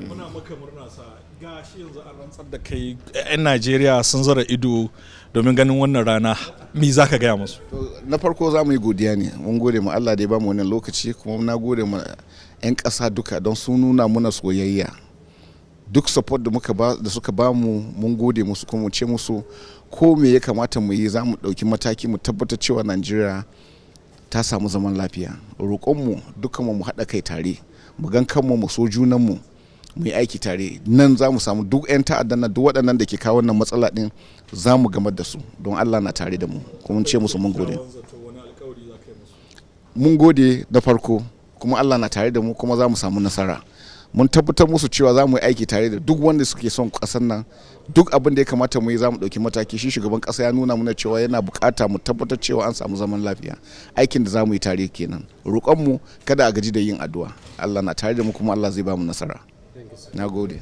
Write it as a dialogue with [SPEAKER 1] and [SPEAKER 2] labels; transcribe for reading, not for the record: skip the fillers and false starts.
[SPEAKER 1] muna maka murna sa gashi yanzu an rantsar da kai 'yan Najeriya sun zara ido domin ganin wannan rana, me za ka gaya musu?
[SPEAKER 2] Na farko za mu yi godiya ne, mun gode mu Allah da ya ba mu wannan lokaci, kuma na gode mu 'yan ƙasa duka don sun nuna muna soyayya. Duk support da suka ba mu mun gode musu, kuma mu ce musu ko me ya kamata mu yi za mu ɗauki mataki mu tabbatar cewa Najeriya ta samu zaman lafiya. Roƙonmu dukkanmu mu haɗa kai tare, mu gan kanmu mu so junanmu, mu yi aiki tare. Nan za mu samu duk 'yan ta'addan nan, duk waɗannan da ke kawo wannan matsala ɗin za mu gamar da su, don Allah na tare da mu, kuma mun ce musu mun gode. Mun gode da farko, kuma Allah na tare da mu, kuma za mu samu nasara. Mun tabbatar musu cewa za mu yi aiki tare da duk wanda suke son ƙasar nan. Duk abin da ya kamata mu yi za mu ɗauki mataki. Shi shugaban ƙasa ya nuna mana cewa yana buƙata mu tabbatar cewa an samu zaman lafiya. Aikin da za mu yi tare kenan. Roƙonmu kada a gaji da yin addu'a. Allah na tare da mu, kuma Allah zai ba mu nasara. Na gode.